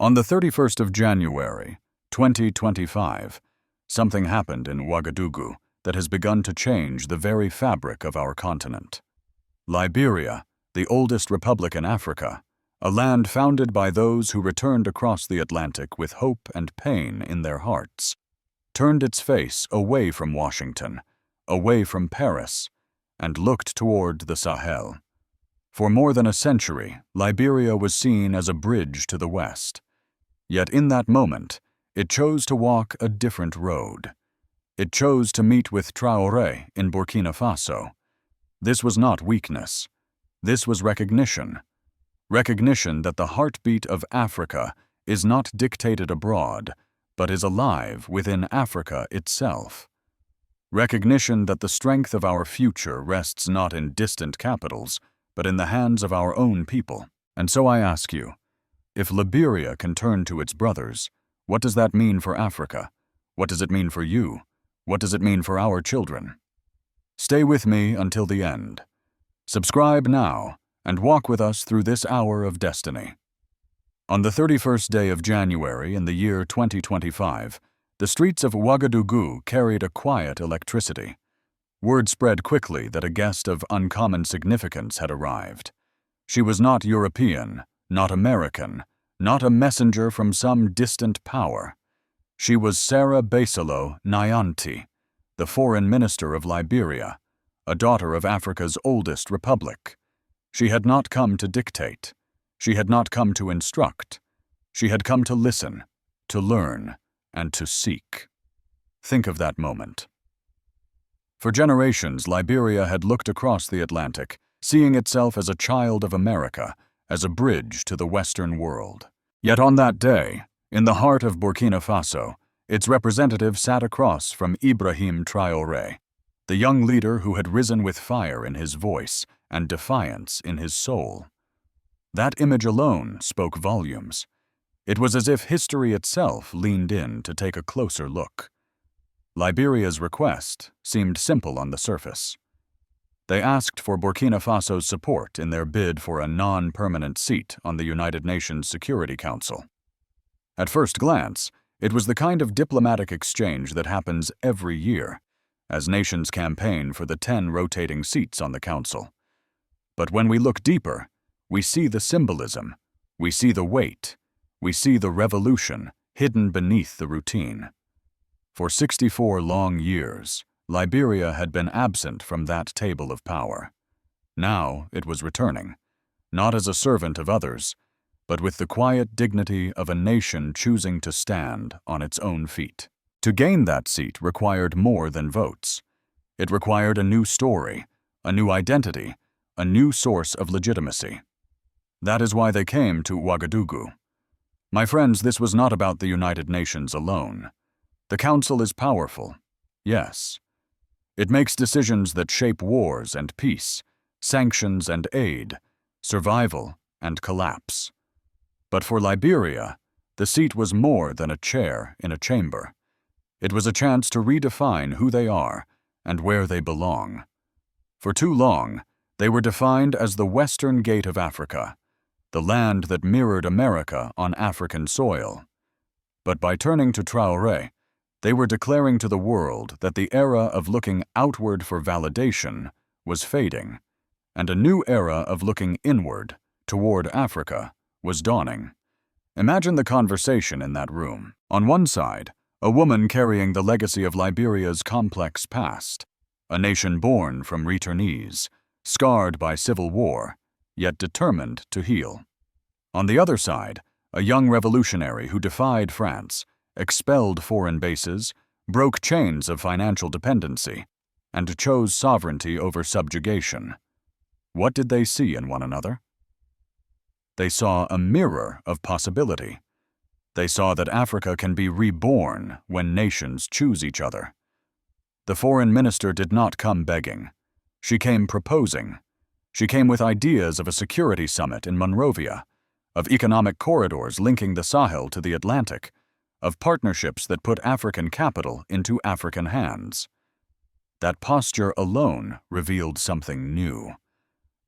On the 31st of January, 2025, something happened in Ouagadougou that has begun to change the very fabric of our continent. Liberia, the oldest republic in Africa, a land founded by those who returned across the Atlantic with hope and pain in their hearts, turned its face away from Washington, away from Paris, and looked toward the Sahel. For more than a century, Liberia was seen as a bridge to the West. Yet in that moment, it chose to walk a different road. It chose to meet with Traoré in Burkina Faso. This was not weakness. This was recognition. Recognition that the heartbeat of Africa is not dictated abroad, but is alive within Africa itself. Recognition that the strength of our future rests not in distant capitals, but in the hands of our own people. And so I ask you, if Liberia can turn to its brothers, what does that mean for Africa? What does it mean for you? What does it mean for our children? Stay with me until the end. Subscribe now and walk with us through this hour of destiny. On the 31st day of January in the year 2025, the streets of Ouagadougou carried a quiet electricity. Word spread quickly that a guest of uncommon significance had arrived. She was not European, not American, not a messenger from some distant power. She was Sarah Baisalo Nyanti, the foreign minister of Liberia, a daughter of Africa's oldest republic. She had not come to dictate. She had not come to instruct. She had come to listen, to learn, and to seek. Think of that moment. For generations, Liberia had looked across the Atlantic, seeing itself as a child of America, as a bridge to the Western world. Yet on that day, in the heart of Burkina Faso, its representative sat across from Ibrahim Traoré, the young leader who had risen with fire in his voice and defiance in his soul. That image alone spoke volumes. It was as if history itself leaned in to take a closer look. Liberia's request seemed simple on the surface. They asked for Burkina Faso's support in their bid for a non-permanent seat on the United Nations Security Council. At first glance, it was the kind of diplomatic exchange that happens every year, as nations campaign for the 10 rotating seats on the Council. But when we look deeper, we see the symbolism, we see the weight, we see the revolution hidden beneath the routine. For 64 long years, Liberia had been absent from that table of power. Now it was returning, not as a servant of others, but with the quiet dignity of a nation choosing to stand on its own feet. To gain that seat required more than votes. It required a new story, a new identity, a new source of legitimacy. That is why they came to Ouagadougou. My friends, this was not about the United Nations alone. The Council is powerful, yes. It makes decisions that shape wars and peace, sanctions and aid, survival and collapse. But for Liberia, the seat was more than a chair in a chamber. It was a chance to redefine who they are and where they belong. For too long, they were defined as the Western Gate of Africa, the land that mirrored America on African soil. But by turning to Traoré, they were declaring to the world that the era of looking outward for validation was fading, and a new era of looking inward, toward Africa, was dawning. Imagine the conversation in that room. On one side, a woman carrying the legacy of Liberia's complex past, a nation born from returnees, scarred by civil war, yet determined to heal. On the other side, a young revolutionary who defied France, expelled foreign bases, broke chains of financial dependency, and chose sovereignty over subjugation. What did they see in one another? They saw a mirror of possibility. They saw that Africa can be reborn when nations choose each other. The foreign minister did not come begging. She came proposing. She came with ideas of a security summit in Monrovia, of economic corridors linking the Sahel to the Atlantic, of partnerships that put African capital into African hands. That posture alone revealed something new.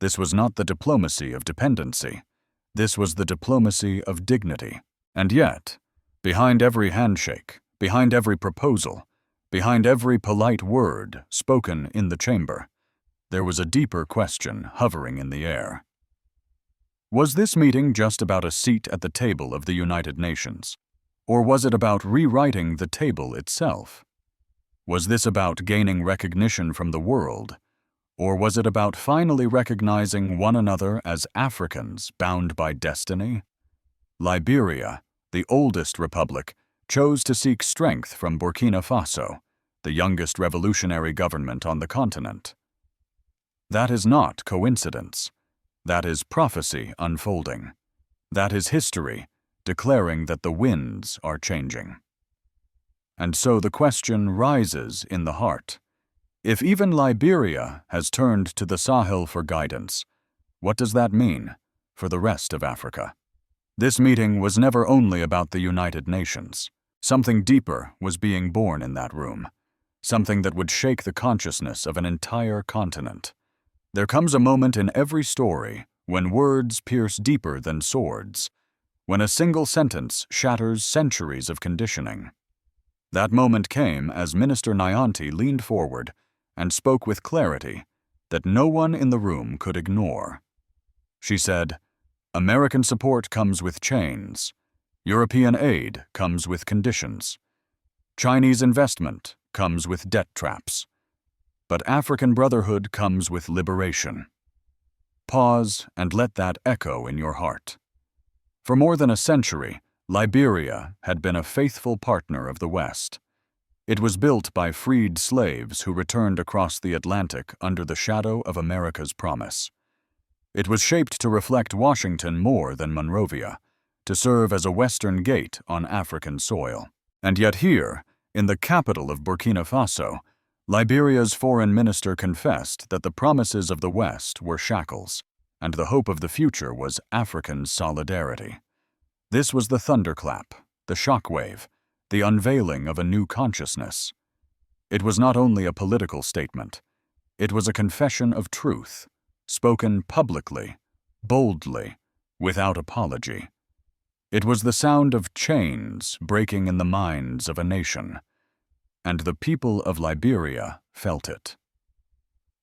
This was not the diplomacy of dependency. This was the diplomacy of dignity. And yet, behind every handshake, behind every proposal, behind every polite word spoken in the chamber, there was a deeper question hovering in the air. Was this meeting just about a seat at the table of the United Nations? Or was it about rewriting the table itself? Was this about gaining recognition from the world? Or was it about finally recognizing one another as Africans bound by destiny? Liberia, the oldest republic, chose to seek strength from Burkina Faso, the youngest revolutionary government on the continent. That is not coincidence. That is prophecy unfolding. That is history declaring that the winds are changing. And so the question rises in the heart. If even Liberia has turned to the Sahel for guidance, what does that mean for the rest of Africa? This meeting was never only about the United Nations. Something deeper was being born in that room, something that would shake the consciousness of an entire continent. There comes a moment in every story when words pierce deeper than swords, when a single sentence shatters centuries of conditioning. That moment came as Minister Nyanti leaned forward and spoke with clarity that no one in the room could ignore. She said, "American support comes with chains. European aid comes with conditions. Chinese investment comes with debt traps. But African brotherhood comes with liberation." Pause and let that echo in your heart. For more than a century, Liberia had been a faithful partner of the West. It was built by freed slaves who returned across the Atlantic under the shadow of America's promise. It was shaped to reflect Washington more than Monrovia, to serve as a Western gate on African soil. And yet here, in the capital of Burkina Faso, Liberia's foreign minister confessed that the promises of the West were shackles, and the hope of the future was African solidarity. This was the thunderclap, the shockwave, the unveiling of a new consciousness. It was not only a political statement, it was a confession of truth, spoken publicly, boldly, without apology. It was the sound of chains breaking in the minds of a nation, and the people of Liberia felt it.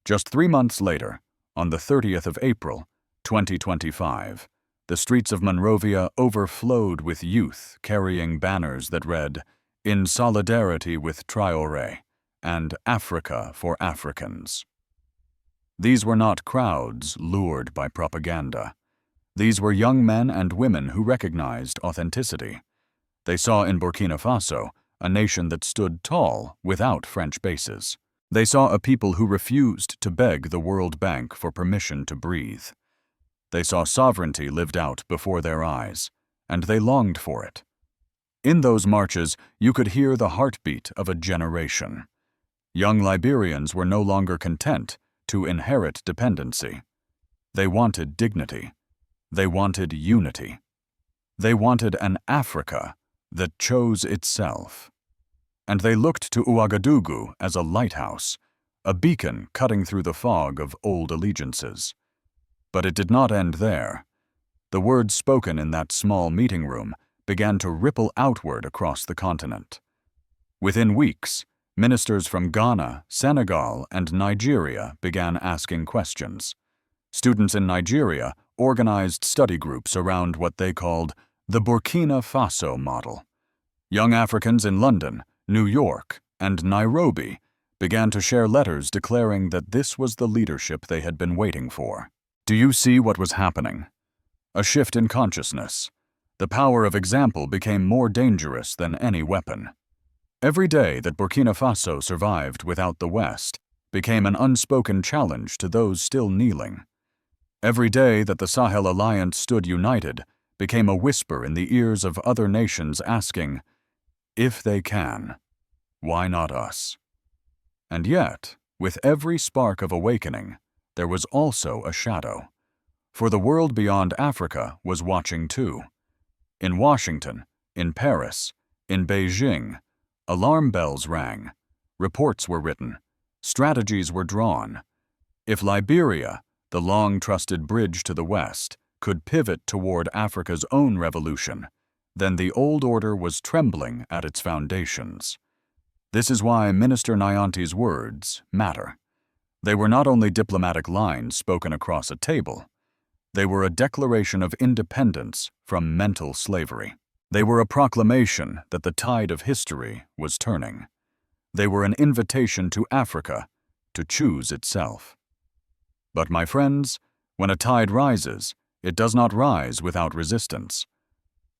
Just 3 months later, on the 30th of April, 2025, the streets of Monrovia overflowed with youth carrying banners that read, "In solidarity with Traoré," and "Africa for Africans." These were not crowds lured by propaganda. These were young men and women who recognized authenticity. They saw in Burkina Faso a nation that stood tall without French bases. They saw a people who refused to beg the World Bank for permission to breathe. They saw sovereignty lived out before their eyes, and they longed for it. In those marches, you could hear the heartbeat of a generation. Young Liberians were no longer content to inherit dependency. They wanted dignity. They wanted unity. They wanted an Africa that chose itself. And they looked to Ouagadougou as a lighthouse, a beacon cutting through the fog of old allegiances. But it did not end there. The words spoken in that small meeting room began to ripple outward across the continent. Within weeks, ministers from Ghana, Senegal, and Nigeria began asking questions. Students in Nigeria organized study groups around what they called the Burkina Faso model. Young Africans in London, New York, and Nairobi began to share letters declaring that this was the leadership they had been waiting for. Do you see what was happening? A shift in consciousness. The power of example became more dangerous than any weapon. Every day that Burkina Faso survived without the West became an unspoken challenge to those still kneeling. Every day that the Sahel Alliance stood united became a whisper in the ears of other nations asking, "If they can, why not us?" And yet, with every spark of awakening, there was also a shadow. For the world beyond Africa was watching too. In Washington, in Paris, in Beijing, alarm bells rang, reports were written, strategies were drawn. If Liberia, the long-trusted bridge to the West, could pivot toward Africa's own revolution, then the old order was trembling at its foundations. This is why Minister Nyanti's words matter. They were not only diplomatic lines spoken across a table. They were a declaration of independence from mental slavery. They were a proclamation that the tide of history was turning. They were an invitation to Africa to choose itself. But my friends, when a tide rises, it does not rise without resistance.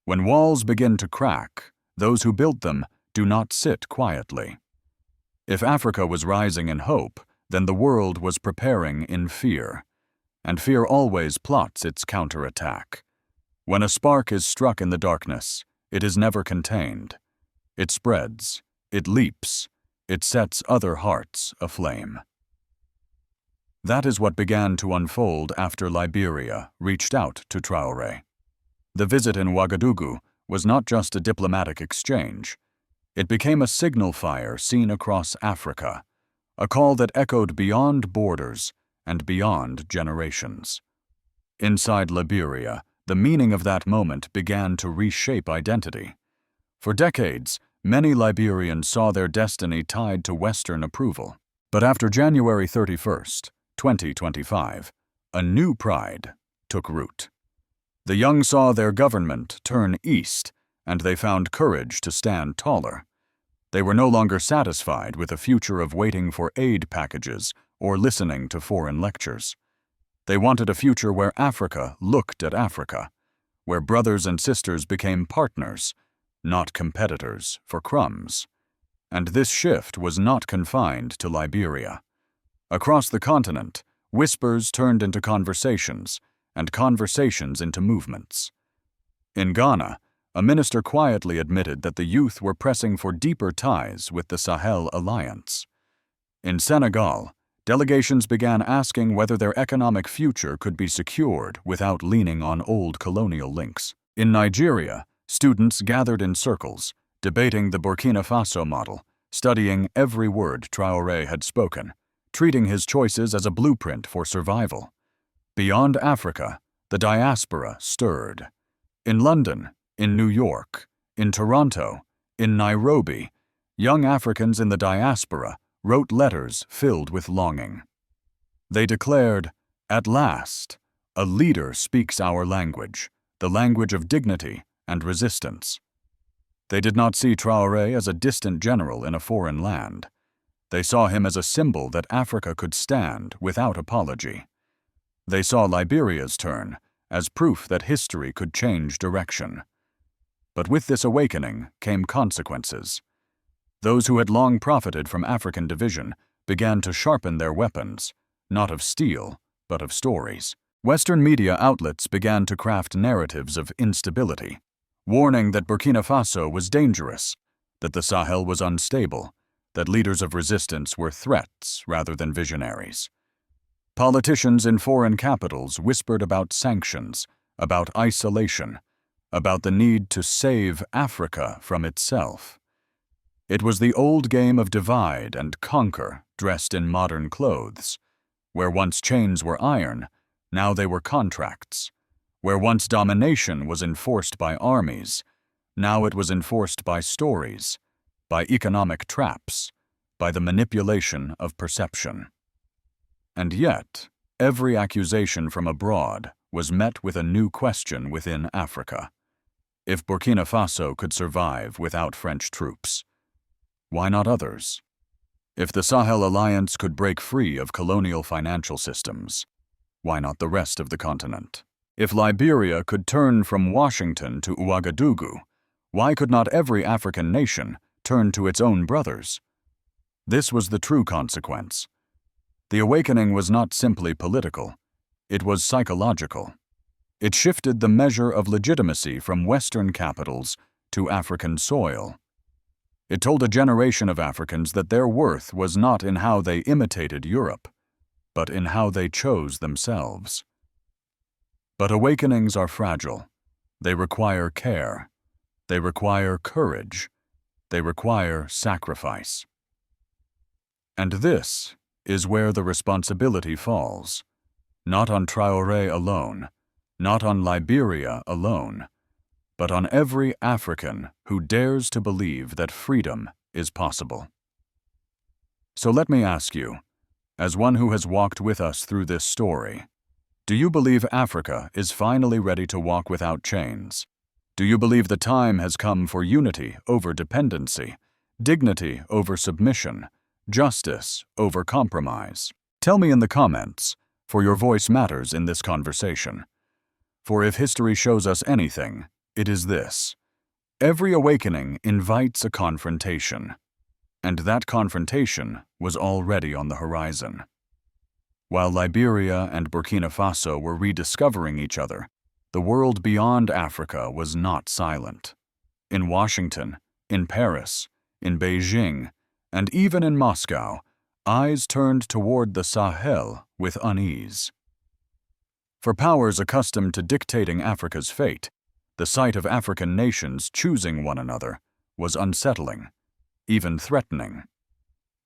When walls begin to crack, those who built them do not sit quietly. If Africa was rising in hope, then the world was preparing in fear, and fear always plots its counterattack. When a spark is struck in the darkness, it is never contained. It spreads, it leaps, it sets other hearts aflame. That is what began to unfold after Liberia reached out to Traoré. The visit in Ouagadougou was not just a diplomatic exchange. It became a signal fire seen across Africa, a call that echoed beyond borders and beyond generations. Inside Liberia, the meaning of that moment began to reshape identity. For decades, many Liberians saw their destiny tied to Western approval. But after January 31st, 2025, a new pride took root. The young saw their government turn east, and they found courage to stand taller. They were no longer satisfied with a future of waiting for aid packages or listening to foreign lectures. They wanted a future where Africa looked at Africa, where brothers and sisters became partners, not competitors for crumbs. And this shift was not confined to Liberia. Across the continent, whispers turned into conversations, and conversations into movements. In Ghana, a minister quietly admitted that the youth were pressing for deeper ties with the Sahel Alliance. In Senegal, delegations began asking whether their economic future could be secured without leaning on old colonial links. In Nigeria, students gathered in circles, debating the Burkina Faso model, studying every word Traoré had spoken, treating his choices as a blueprint for survival. Beyond Africa, the diaspora stirred. In London, in New York, in Toronto, in Nairobi, young Africans in the diaspora wrote letters filled with longing. They declared, "At last, a leader speaks our language, the language of dignity and resistance." They did not see Traoré as a distant general in a foreign land. They saw him as a symbol that Africa could stand without apology. They saw Liberia's turn as proof that history could change direction. But with this awakening came consequences. Those who had long profited from African division began to sharpen their weapons, not of steel, but of stories. Western media outlets began to craft narratives of instability, warning that Burkina Faso was dangerous, that the Sahel was unstable, that leaders of resistance were threats rather than visionaries. Politicians in foreign capitals whispered about sanctions, about isolation, about the need to save Africa from itself. It was the old game of divide and conquer dressed in modern clothes. Where once chains were iron, now they were contracts. Where once domination was enforced by armies, now it was enforced by stories, by economic traps, by the manipulation of perception. And yet, every accusation from abroad was met with a new question within Africa. If Burkina Faso could survive without French troops, why not others? If the Sahel Alliance could break free of colonial financial systems, why not the rest of the continent? If Liberia could turn from Washington to Ouagadougou, why could not every African nation turn to its own brothers? This was the true consequence. The awakening was not simply political, it was psychological. It shifted the measure of legitimacy from Western capitals to African soil. It told a generation of Africans that their worth was not in how they imitated Europe, but in how they chose themselves. But awakenings are fragile. They require care. They require courage. They require sacrifice. And this is where the responsibility falls, not on Traoré alone, not on Liberia alone, but on every African who dares to believe that freedom is possible. So let me ask you, as one who has walked with us through this story, do you believe Africa is finally ready to walk without chains? Do you believe the time has come for unity over dependency, dignity over submission, justice over compromise? Tell me in the comments, for your voice matters in this conversation. For if history shows us anything, it is this: every awakening invites a confrontation, and that confrontation was already on the horizon. While Liberia and Burkina Faso were rediscovering each other, the world beyond Africa was not silent. In Washington, in Paris, in Beijing, and even in Moscow, eyes turned toward the Sahel with unease. For powers accustomed to dictating Africa's fate, the sight of African nations choosing one another was unsettling, even threatening.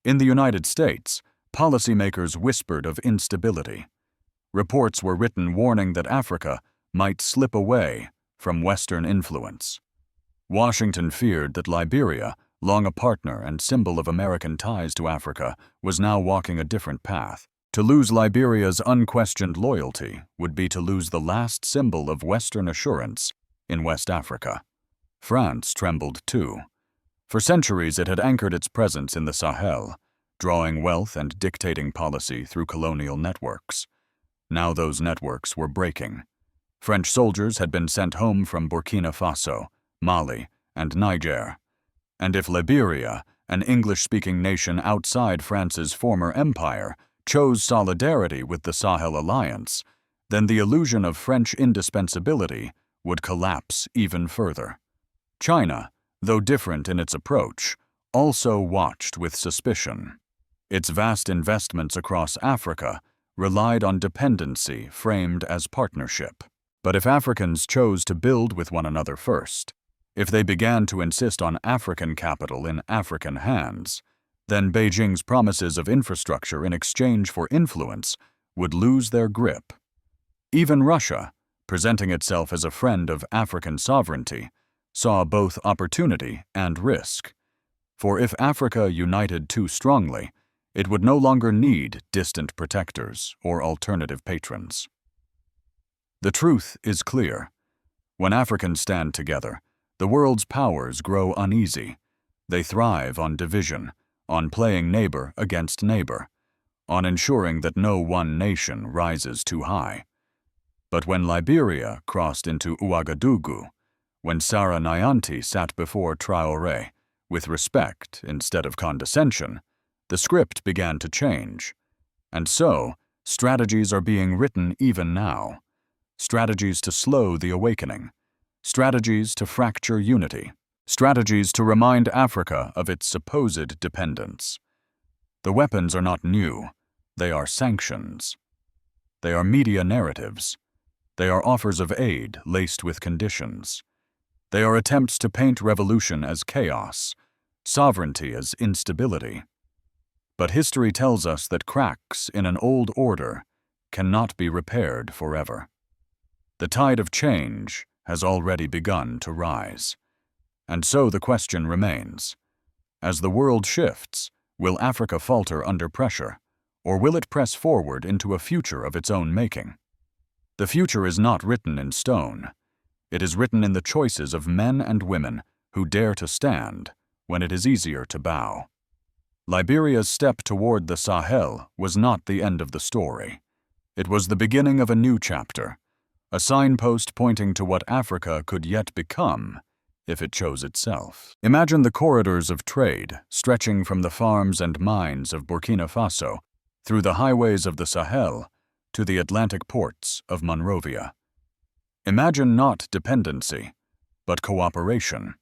In the United States, policymakers whispered of instability. Reports were written warning that Africa might slip away from Western influence. Washington feared that Liberia, long a partner and symbol of American ties to Africa, was now walking a different path. To lose Liberia's unquestioned loyalty would be to lose the last symbol of Western assurance in West Africa. France trembled too. For centuries it had anchored its presence in the Sahel, drawing wealth and dictating policy through colonial networks. Now those networks were breaking. French soldiers had been sent home from Burkina Faso, Mali, and Niger. And if Liberia, an English-speaking nation outside France's former empire, chose solidarity with the Sahel Alliance, then the illusion of French indispensability would collapse even further. China, though different in its approach, also watched with suspicion. Its vast investments across Africa relied on dependency framed as partnership. But if Africans chose to build with one another first, if they began to insist on African capital in African hands, then Beijing's promises of infrastructure in exchange for influence would lose their grip. Even Russia, presenting itself as a friend of African sovereignty, saw both opportunity and risk. For if Africa united too strongly, it would no longer need distant protectors or alternative patrons. The truth is clear. When Africans stand together, the world's powers grow uneasy. They thrive on division, on playing neighbor against neighbor, on ensuring that no one nation rises too high. But when Liberia crossed into Ouagadougou, when Sarah Nyanti sat before Traoré with respect instead of condescension, the script began to change. And so, strategies are being written even now. Strategies to slow the awakening. Strategies to fracture unity. Strategies to remind Africa of its supposed dependence. The weapons are not new. They are sanctions. They are media narratives. They are offers of aid laced with conditions. They are attempts to paint revolution as chaos, sovereignty as instability. But history tells us that cracks in an old order cannot be repaired forever. The tide of change has already begun to rise. And so the question remains: as the world shifts, will Africa falter under pressure, or will it press forward into a future of its own making? The future is not written in stone. It is written in the choices of men and women who dare to stand when it is easier to bow. Liberia's step toward the Sahel was not the end of the story. It was the beginning of a new chapter, a signpost pointing to what Africa could yet become if it chose itself. Imagine the corridors of trade stretching from the farms and mines of Burkina Faso through the highways of the Sahel to the Atlantic ports of Monrovia. Imagine not dependency, but cooperation,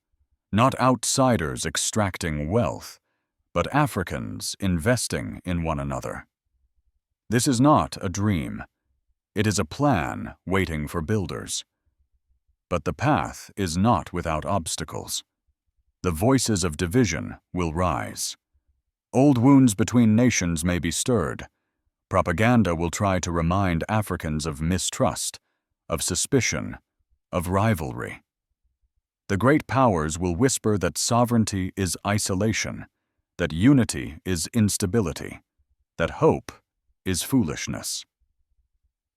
not outsiders extracting wealth, but Africans investing in one another. This is not a dream. It is a plan waiting for builders. But the path is not without obstacles. The voices of division will rise. Old wounds between nations may be stirred. Propaganda will try to remind Africans of mistrust, of suspicion, of rivalry. The great powers will whisper that sovereignty is isolation, that unity is instability, that hope is foolishness.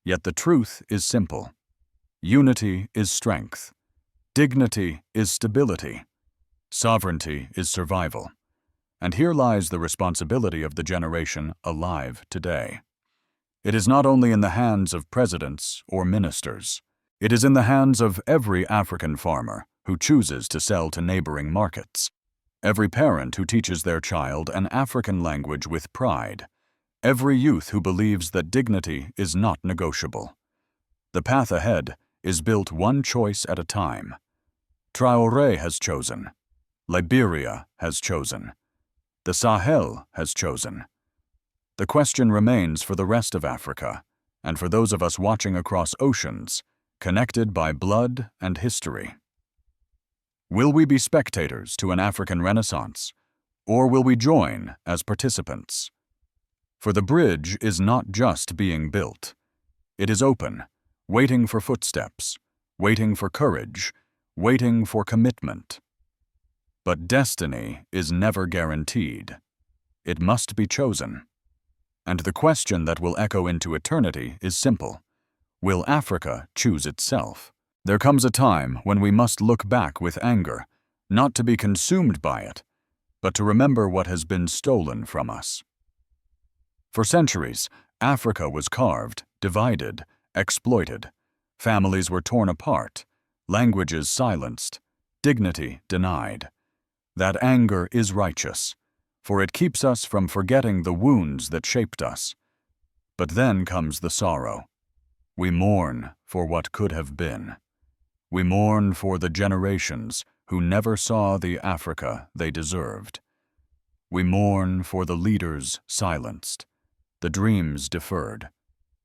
Yet the truth is simple. Unity is strength. Dignity is stability. Sovereignty is survival. And here lies the responsibility of the generation alive today. It is not only in the hands of presidents or ministers. It is in the hands of every African farmer who chooses to sell to neighboring markets, every parent who teaches their child an African language with pride, every youth who believes that dignity is not negotiable. The path ahead is built one choice at a time. Traoré has chosen. Liberia has chosen. The Sahel has chosen. The question remains for the rest of Africa, and for those of us watching across oceans, connected by blood and history. Will we be spectators to an African Renaissance, or will we join as participants? For the bridge is not just being built. It is open, waiting for footsteps, waiting for courage, waiting for commitment. But destiny is never guaranteed. It must be chosen. And the question that will echo into eternity is simple. Will Africa choose itself? There comes a time when we must look back with anger, not to be consumed by it, but to remember what has been stolen from us. For centuries, Africa was carved, divided, exploited. Families were torn apart, languages silenced, dignity denied. That anger is righteous, for it keeps us from forgetting the wounds that shaped us. But then comes the sorrow. We mourn for what could have been. We mourn for the generations who never saw the Africa they deserved. We mourn for the leaders silenced, the dreams deferred,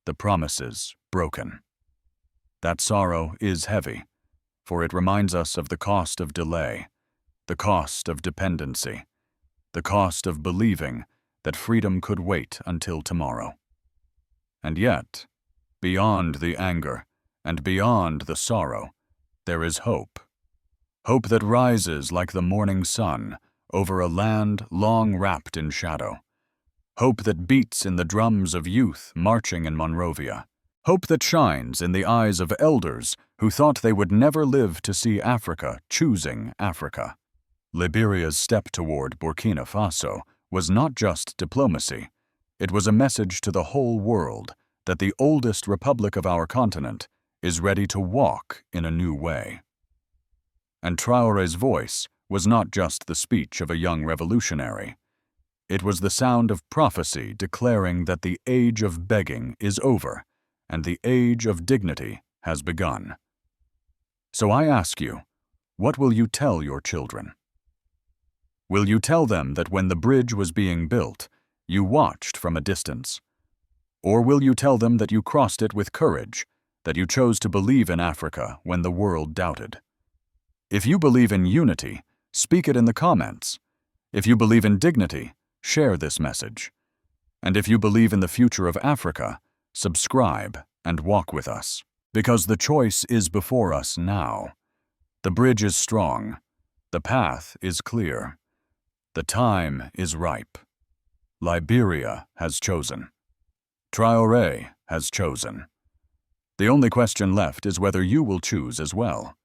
the promises broken. That sorrow is heavy, for it reminds us of the cost of delay, the cost of dependency, the cost of believing that freedom could wait until tomorrow. And yet, beyond the anger and beyond the sorrow, there is hope. Hope that rises like the morning sun over a land long wrapped in shadow. Hope that beats in the drums of youth marching in Monrovia. Hope that shines in the eyes of elders who thought they would never live to see Africa choosing Africa. Liberia's step toward Burkina Faso was not just diplomacy. It was a message to the whole world that the oldest republic of our continent is ready to walk in a new way. And Traoré's voice was not just the speech of a young revolutionary. It was the sound of prophecy declaring that the age of begging is over and the age of dignity has begun. So I ask you, what will you tell your children? Will you tell them that when the bridge was being built, you watched from a distance? Or will you tell them that you crossed it with courage, that you chose to believe in Africa when the world doubted? If you believe in unity, speak it in the comments. If you believe in dignity, share this message. And if you believe in the future of Africa, subscribe and walk with us. Because the choice is before us now. The bridge is strong. The path is clear. The time is ripe. Liberia has chosen. Traoré has chosen. The only question left is whether you will choose as well.